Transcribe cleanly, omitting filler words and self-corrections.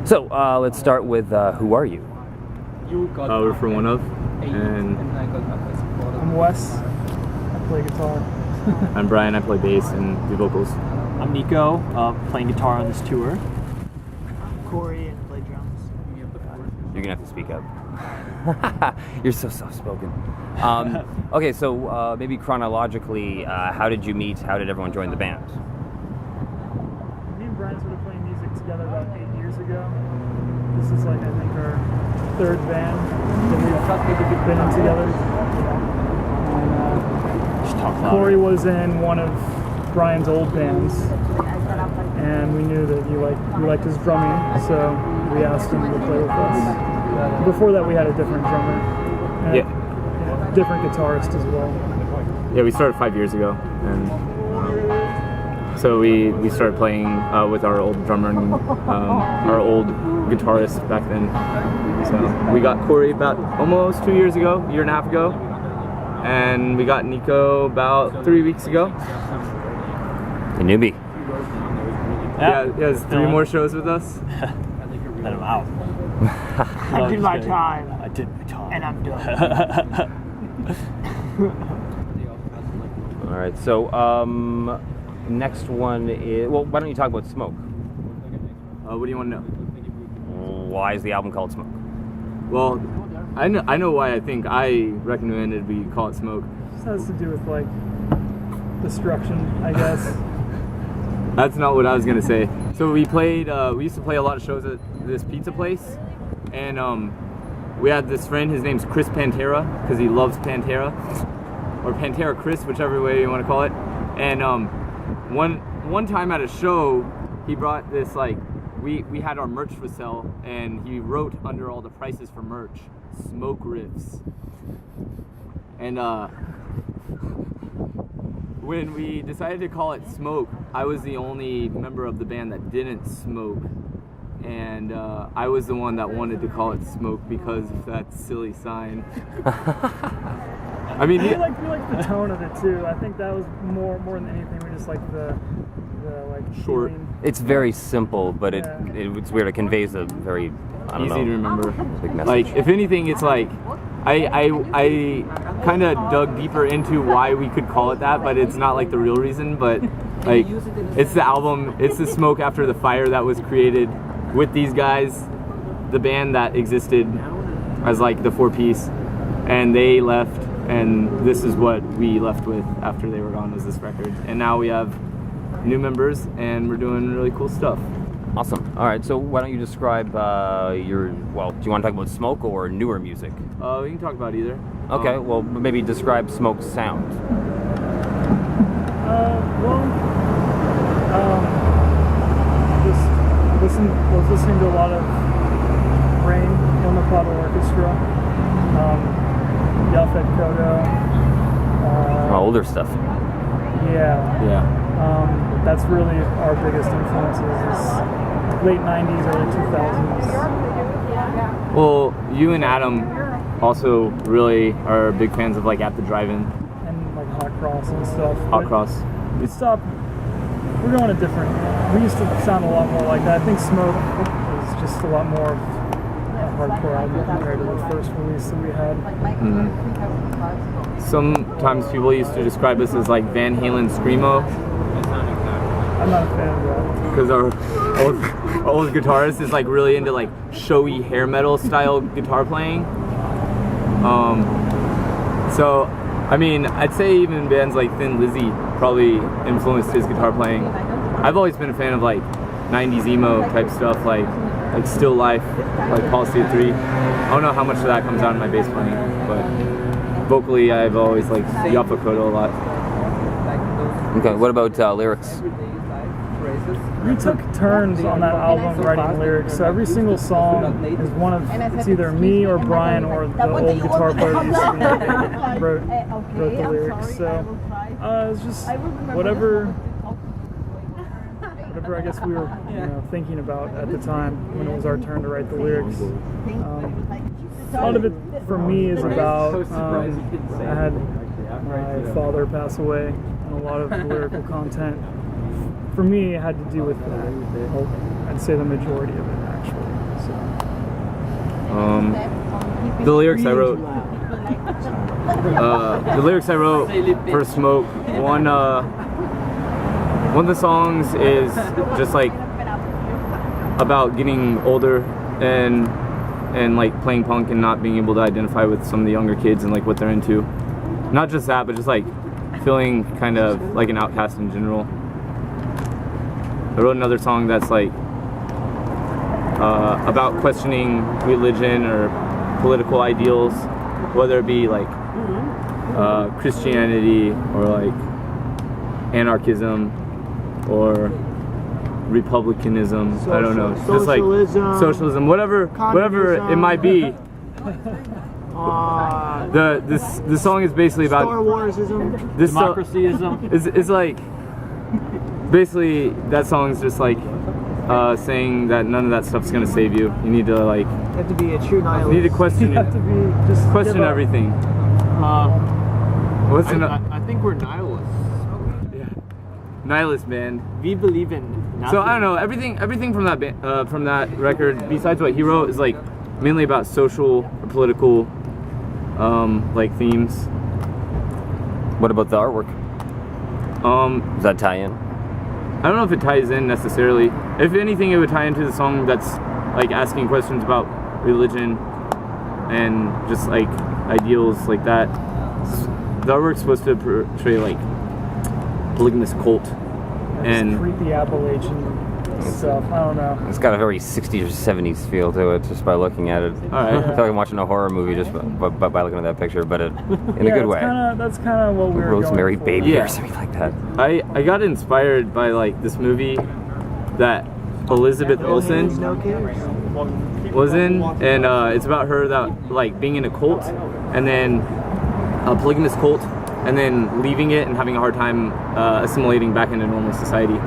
So let's start with who are you? We're from One Of, and I'm Wes. I play guitar. I'm Brian. I play bass and do vocals. I'm Nico, playing guitar on this tour. Corey and play drums. You're gonna have to speak up. You're so soft-spoken. Okay, so maybe chronologically, how did you meet? How did everyone join the band? Me and Brian started playing music together about 8 years ago. This is like, I think, our third band that we've been in together. And, Corey was in one of Brian's old bands, and we knew that we liked his drumming, so we asked him to play with us. Before that, we had a different drummer, and a different guitarist as well. Yeah, we started 5 years ago, and so we started playing with our old drummer and our old guitarist back then. So we got Corey about almost 2 years ago, a year and a half ago, and we got Nico about 3 weeks ago. The newbie. Yeah, he has 3 more shows with us. Let him out. I did my time. I did my time. And I'm done. All right, so next one is, well, why don't you talk about Smoke? What do you want to know? Why is the album called Smoke? Well, I know why I recommended we call it Smoke. This has to do with like destruction, I guess. That's not what I was gonna say. So we used to play a lot of shows at this pizza place, and we had this friend, his name's Chris Pantera, because he loves Pantera, or Pantera Chris, whichever way you want to call it. And one time at a show, he brought this, like, we had our merch for sale, and he wrote under all the prices for merch, Smoke Riffs. And when we decided to call it Smoke, I was the only member of the band that didn't smoke, and I was the one that wanted to call it Smoke because of that silly sign. I mean, we like the tone of it too. I think that was more than anything. We just like the like short. feeling. It's very simple, but it's weird. It conveys a very, I don't easy know, to remember. big message. Like, if anything, it's like I kind of dug deeper into why we could call it that, but it's not like the real reason. But like, it's the album, it's the smoke after the fire that was created with these guys, the band that existed as like the 4-piece, and they left, and this is what we left with after they were gone, was this record. And now we have new members, and we're doing really cool stuff. Awesome. All right, so why don't you describe well, do you want to talk about Smoke or newer music? We can talk about either. Okay, well, maybe describe Smoke's sound. Was listening to a lot of Rain, Ilmapada Orchestra, Yaphet Kotto. Older stuff. Yeah. That's really our biggest influences, is late 90s, early 2000s. Well, you and Adam also really are big fans of like At the Drive-In. And like Hot Cross and stuff. Hot Cross. We stopped. We're going a different. We used to sound a lot more like that. I think Smoke is just a lot more of a hardcore album compared to the first release that we had. Mm-hmm. Sometimes people used to describe us as like Van Halen screamo. I'm not a fan of that. Because our old guitarist is like really into like showy hair metal style guitar playing. So, I mean, I'd say even bands like Thin Lizzy probably influenced his guitar playing. I've always been a fan of like 90s emo type stuff, like Still Life, like Policy of 3. I don't know how much of that comes out in my bass playing, but vocally I've always liked Yaphet Kotto a lot. Okay, what about lyrics? We took turns on that album writing lyrics, so every single song is it's either me or Brian or the old guitar player that used to be wrote the lyrics. So it's just whatever I guess we were thinking about at the time when it was our turn to write the lyrics. A lot of it for me is about I had my father pass away, and a lot of the lyrical content for me, it had to do with that. I'd say the majority of it, actually. The lyrics I wrote. The lyrics I wrote for Smoke. One of the songs is just like about getting older and like playing punk and not being able to identify with some of the younger kids and like what they're into. Not just that, but just like feeling kind of like an outcast in general. I wrote another song that's like about questioning religion or political ideals, whether it be like Christianity or like anarchism or republicanism. I don't know, just like socialism, whatever it might be. This song is basically about Star Warsism. this Democracyism. is like basically that song's just like saying that none of that stuff's gonna save you. You need to like You have to be a true you nihilist. need to question You have to be just question give up. everything. What's I think we're nihilists. nihilist, man? We believe in nothing. So I don't know, everything from that record, besides what he wrote, is like mainly about social or political like themes. What about the artwork? Does that tie in? I don't know if it ties in necessarily. If anything, it would tie into the song that's like asking questions about religion and just like ideals like that. The artwork's supposed to portray like polygamous cult and creepy Appalachian stuff. I don't know. It's got a very 60s or 70s feel to it just by looking at it. all right. I feel like I'm watching a horror movie just by looking at that picture, but in a Yeah, good way. That's kind of what we were Rosemary going for. Baby Yeah. or something like that. I got inspired by like this movie that Elizabeth Olsen No kids. was in, and it's about her that like being in a cult and then a polygamous cult and then leaving it and having a hard time assimilating back into normal society.